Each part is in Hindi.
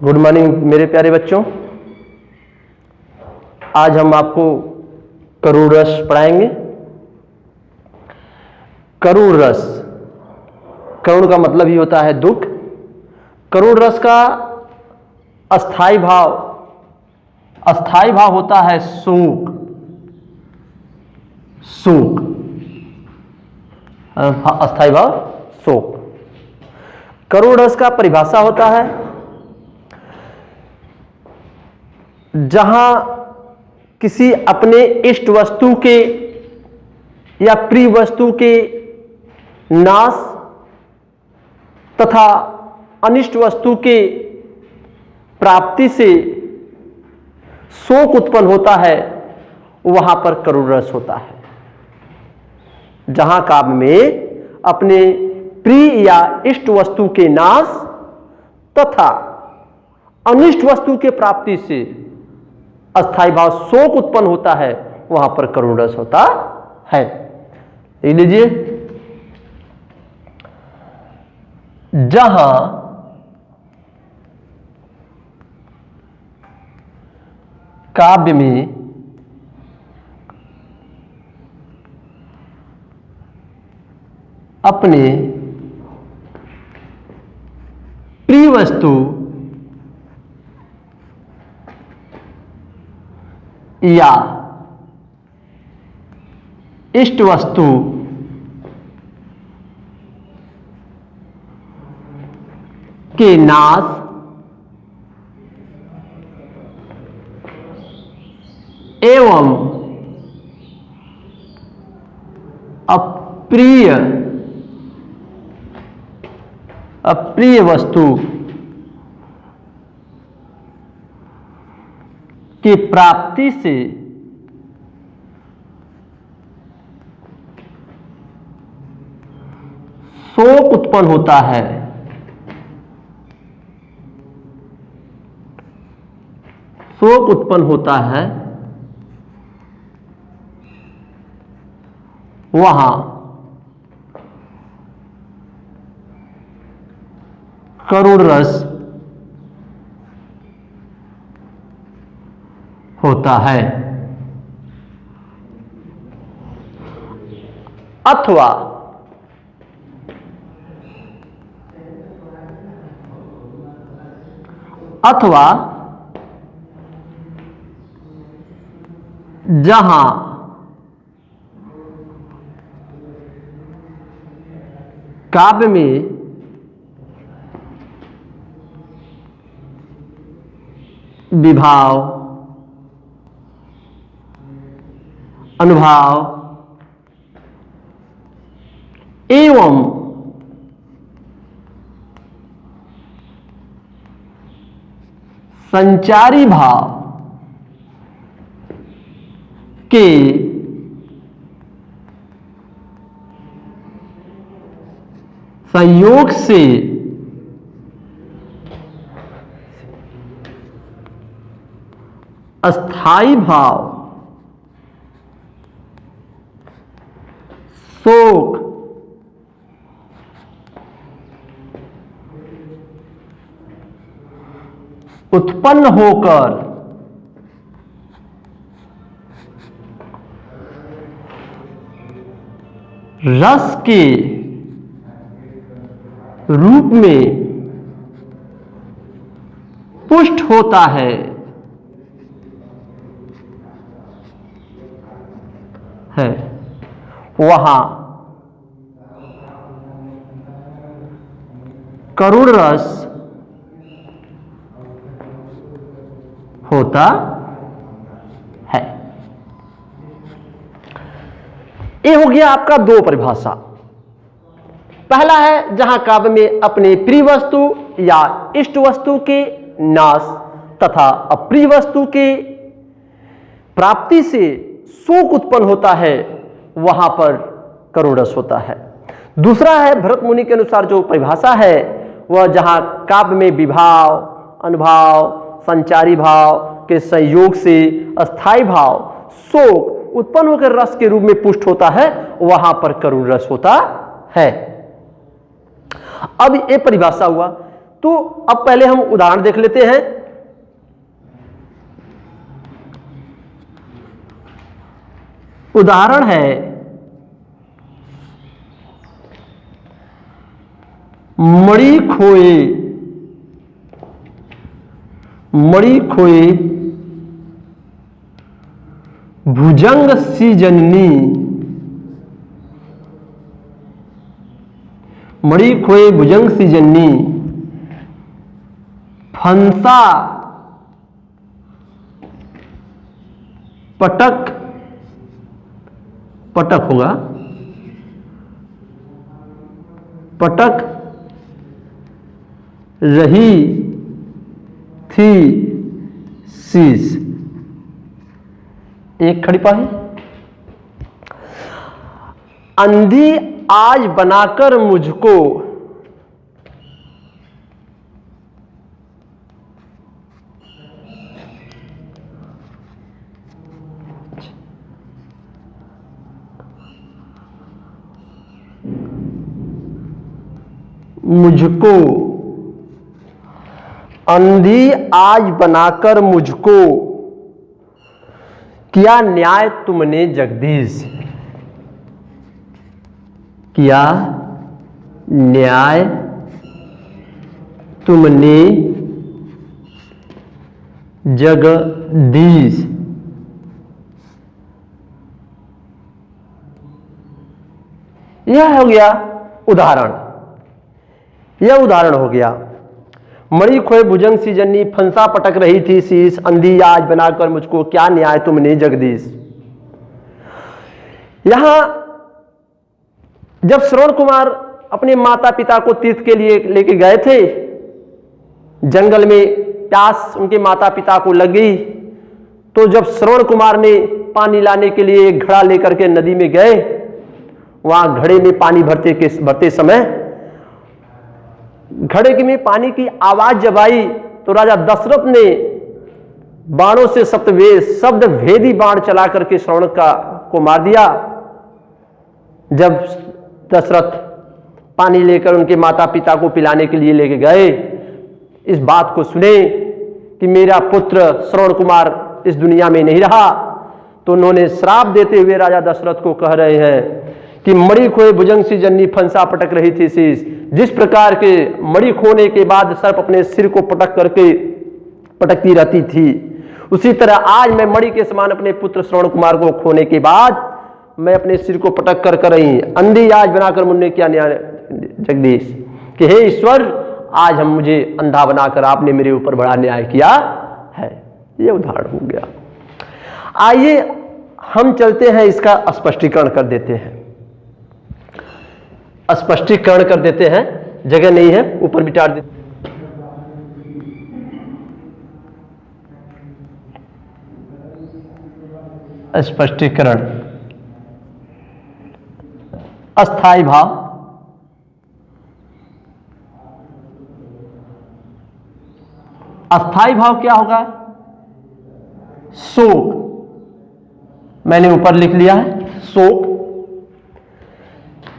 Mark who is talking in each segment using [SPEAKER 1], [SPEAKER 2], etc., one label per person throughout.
[SPEAKER 1] गुड मॉर्निंग मेरे प्यारे बच्चों। आज हम आपको करुण रस पढ़ाएंगे। करुण रस, करुण का मतलब ही होता है दुख। करुण रस का अस्थाई भाव होता है शोक। अस्थाई भाव शोक। करुण रस का परिभाषा होता है जहां किसी अपने इष्ट वस्तु के या प्रिय वस्तु के नाश तथा अनिष्ट वस्तु के प्राप्ति से शोक उत्पन्न होता है, वहां पर करुण रस होता है। जहां काव्य में अपने प्रिय या इष्ट वस्तु के नाश तथा अनिष्ट वस्तु के प्राप्ति से अस्थाई भाव शोक उत्पन्न होता है, वहां पर करुण रस होता है। लिख लीजिए, जहां काव्य में अपने प्रिय वस्तु या इष्ट वस्तु के नाश एवं अप्रिय वस्तु की प्राप्ति से शोक उत्पन्न होता है, वहां करुण रस होता है। अथवा जहां काव्य में विभाव, अनुभाव एवं संचारी भाव के संयोग से अस्थाई भाव शोक उत्पन्न होकर रस के रूप में पुष्ट होता है, वहां करुण रस होता है। ये हो गया आपका दो परिभाषा। पहला है जहां काव्य में अपने प्रिय वस्तु या इष्ट वस्तु के नाश तथा अप्रिय वस्तु के प्राप्ति से शोक उत्पन्न होता है, वहां पर करुण रस होता है। दूसरा है भरत मुनि के अनुसार जो परिभाषा है, वह जहां काव्य में विभाव, अनुभाव, संचारी भाव के संयोग से अस्थाई भाव शोक उत्पन्न होकर रस के रूप में पुष्ट होता है, वहां पर करुण रस होता है। अब ये परिभाषा हुआ। तो अब पहले हम उदाहरण देख लेते हैं। उदाहरण है मणि खोए भुजंग सी जननी, मणि खोए भुजंग सी जननी, फंसा पटक होगा, पटक रही थी शीश। एक खड़ी पाही, अंधी आज बनाकर मुझको अंधी आज बनाकर मुझको किया न्याय तुमने जगदीश, किया न्याय तुमने जगदीश। यह हो गया उदाहरण, यह उदाहरण हो गया। मणि खोए भुजंग सी जननी, फंसा पटक रही थी शीश, अंधी आज बनाकर मुझको क्या न्याय तुमने जगदीश। यहां जब श्रवण कुमार अपने माता पिता को तीर्थ के लिए लेके गए थे, जंगल में प्यास उनके माता पिता को लग गई, तो जब श्रवण कुमार ने पानी लाने के लिए एक घड़ा लेकर के नदी में गए, वहां घड़े में पानी भरते समय घड़े में पानी की आवाज जब आई तो राजा दशरथ ने बाणों से शब्द भेदी बाण चला करके श्रवण को मार दिया। जब दशरथ पानी लेकर उनके माता पिता को पिलाने के लिए लेके गए, इस बात को सुने कि मेरा पुत्र श्रवण कुमार इस दुनिया में नहीं रहा, तो उन्होंने श्राप देते हुए राजा दशरथ को कह रहे हैं कि मणि खोए भुजंग सी जननी, फंसा पटक रही थी शीश। जिस प्रकार के मणि खोने के बाद सर्प अपने सिर को पटकती रहती थी, उसी तरह आज मैं मणि के समान अपने पुत्र श्रवण कुमार को खोने के बाद मैं अपने सिर को पटक कर रही, अंधी आज बनाकर मुन्ने क्या न्याय जगदीश, कि हे ईश्वर, आज मुझे अंधा बनाकर आपने मेरे ऊपर बड़ा न्याय किया है। यह उदाहरण हो गया। आइए हम चलते हैं, इसका स्पष्टीकरण कर देते हैं, स्पष्टीकरण कर देते हैं, जगह नहीं है, ऊपर बिठा देते। स्पष्टीकरण, अस्थाई भाव, अस्थाई भाव क्या होगा? शोक, मैंने ऊपर लिख लिया है शोक।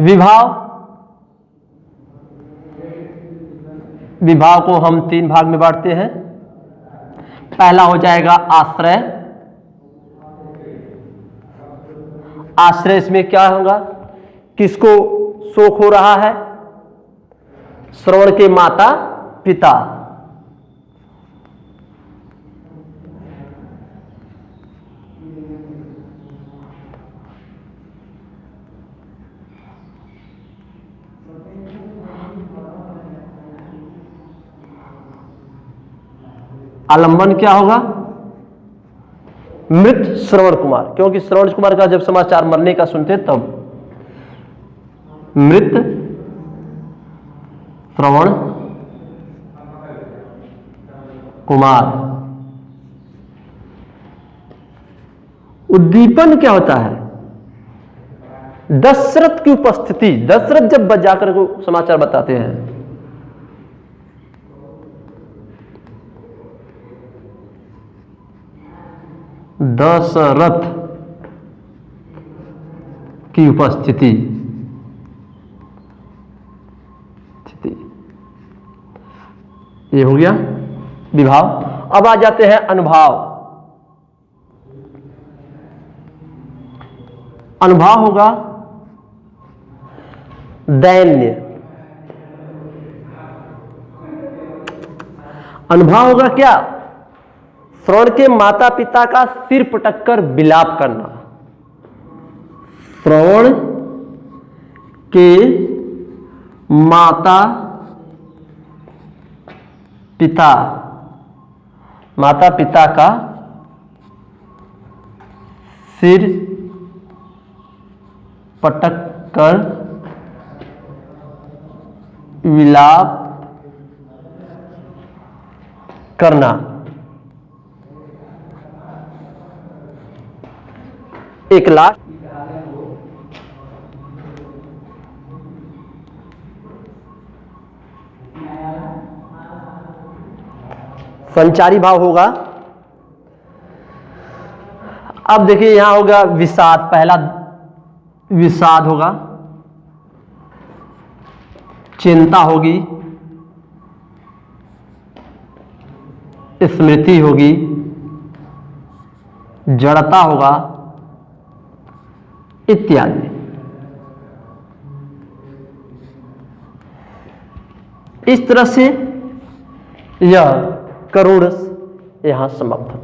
[SPEAKER 1] विभाव, विभाव को हम 3 भाग में बांटते हैं। पहला हो जाएगा आश्रय। आश्रय इसमें क्या होगा? किसको शोक हो रहा है? श्रवण के माता पिता। आलंबन क्या होगा? मृत श्रवण कुमार, क्योंकि श्रवण कुमार का जब समाचार मरने का सुनते तब मृत श्रवण कुमार। उद्दीपन क्या होता है? दशरथ की उपस्थिति, दशरथ जब जाकर को समाचार बताते हैं, दशरथ की उपस्थिति। ये हो गया विभाव। अब आ जाते हैं अनुभाव। अनुभाव होगा दैन्य। अनुभाव होगा क्या? श्रवण के माता पिता का सिर पटक कर विलाप करना। श्रवण के माता पिता का सिर पटक कर विलाप करना। एक लाख संचारी भाव होगा। अब देखिए यहां होगा विषाद। पहला विषाद होगा, चिंता होगी, स्मृति होगी, जड़ता होगा इत्यादि। इस तरह से यह करुण यहां समाप्त होता है।